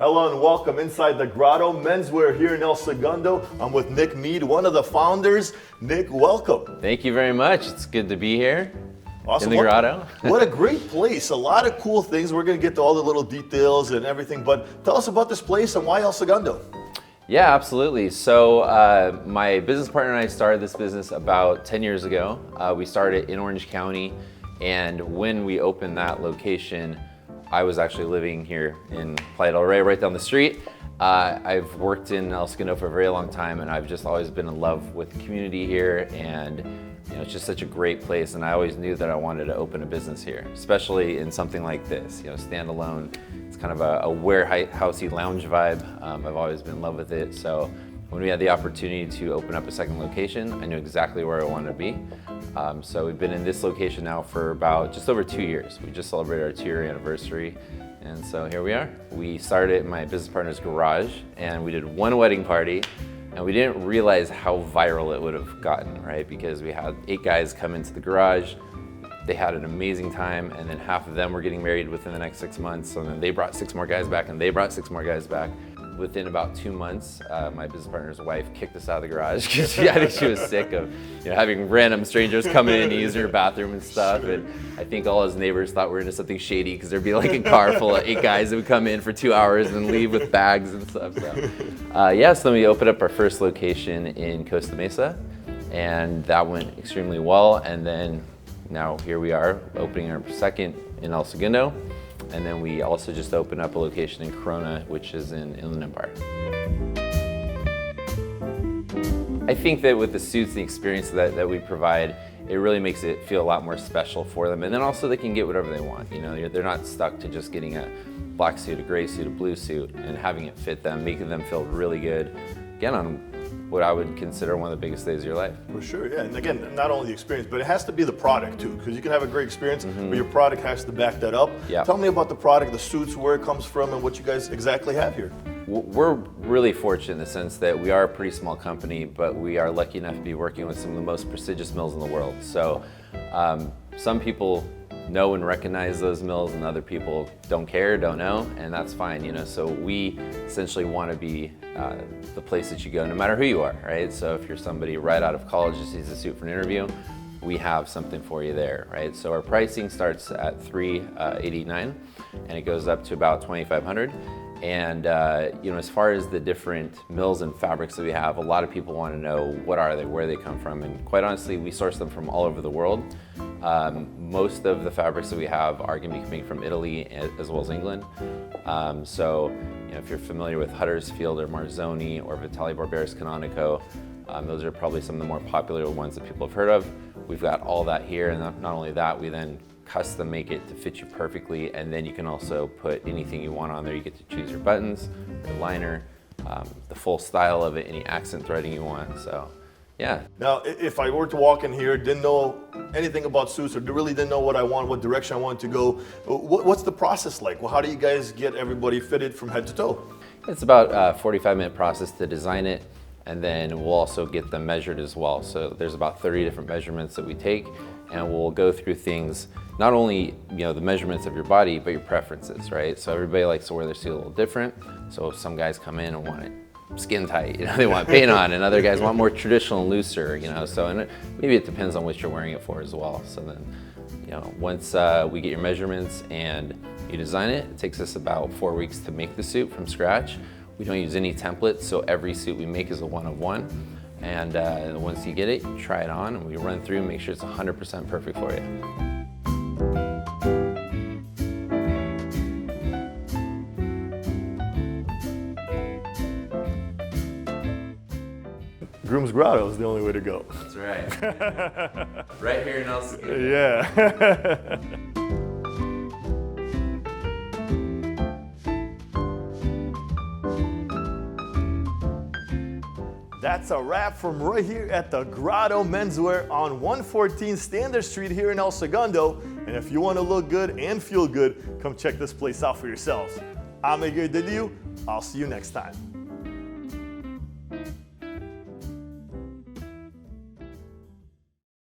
Hello and welcome inside the Grotto Menswear here in El Segundo. I'm with Nick Mead, one of the founders. Nick, welcome. Thank you very much. It's good to be here. Awesome. In the Grotto. What a great place. A lot of cool things. We're going to get to all the little details and everything, but tell us about this place and why El Segundo. Yeah, absolutely. So my business partner and I started this business about 10 years ago. We started in Orange County, and when we opened that location, I was actually living here in Playa del Rey, right down the street. I've worked in El Segundo for a very long time, and I've just always been in love with the community here, and it's just such a great place, and I always knew that I wanted to open a business here, especially in something like this, standalone. It's kind of a warehousey lounge vibe. I've always been in love with it, so when we had the opportunity to open up a second location, I knew exactly where I wanted to be. So we've been in this location now for about just over 2 years. We just celebrated our 2-year anniversary, and so here we are. We started at my business partner's garage, and we did one wedding party, and we didn't realize how viral it would have gotten, right? Because we had 8 guys come into the garage. They had an amazing time, and then half of them were getting married within the next 6 months, and then they brought 6 more guys back, and they brought 6 more guys back. Within about 2 months, my business partner's wife kicked us out of the garage because I think she was sick of having random strangers coming in and using her bathroom and stuff. And I think all his neighbors thought we were into something shady because there'd be like a car full of 8 guys that would come in for 2 hours and leave with bags and stuff. So so then we opened up our first location in Costa Mesa, and that went extremely well. And then now here we are opening our second in El Segundo. And then we also just opened up a location in Corona, which is in Inland Empire. I think that with the suits, the experience that we provide, it really makes it feel a lot more special for them. And then also they can get whatever they want. They're not stuck to just getting a black suit, a gray suit, a blue suit, and having it fit them, making them feel really good. Again, on what I would consider one of the biggest days of your life. For sure, yeah. And again, not only the experience, but it has to be the product too, because you can have a great experience, but your product has to back that up. Yeah. Tell me about the product, the suits, where it comes from, and what you guys exactly have here. We're really fortunate in the sense that we are a pretty small company, but we are lucky enough to be working with some of the most prestigious mills in the world. So some people know and recognize those mills, and other people don't care, don't know, and that's fine. So we essentially want to be the place that you go no matter who you are, right? So if you're somebody right out of college that sees a suit for an interview, we have something for you there, right? So our pricing starts at $389 and it goes up to about $2,500. And as far as the different mills and fabrics that we have, a lot of people want to know what are they, where they come from, and quite honestly, we source them from all over the world. Most of the fabrics that we have are going to be coming from Italy as well as England. So if you're familiar with Huddersfield or Marzoni or Vitale Barberis Canonico, those are probably some of the more popular ones that people have heard of. We've got all that here, and not only that, we then custom make it to fit you perfectly, and then you can also put anything you want on there. You get to choose your buttons, your liner, the full style of it, any accent threading you want. So yeah. Now, if I were to walk in here, didn't know anything about suits, or really didn't know what I want, what direction I wanted to go, what's the process like? Well, how do you guys get everybody fitted from head to toe? It's about a 45-minute process to design it, and then we'll also get them measured as well. So there's about 30 different measurements that we take, and we'll go through things, not only the measurements of your body, but your preferences, right? So everybody likes to wear their suit a little different. So some guys come in and want it skin tight, they want paint on, and other guys want more traditional and looser, so and maybe it depends on what you're wearing it for as well. So then, once we get your measurements and you design it, it takes us about 4 weeks to make the suit from scratch. We don't use any templates, so every suit we make is a one of one. And once you get it, you try it on, and we run through and make sure it's 100% perfect for you. Groom's Grotto is the only way to go. That's right. Right here in El Segundo. Yeah. That's a wrap from right here at the Grotto Menswear on 114 Standard Street here in El Segundo. And if you want to look good and feel good, come check this place out for yourselves. I'm Miguel Deliu. I'll see you next time.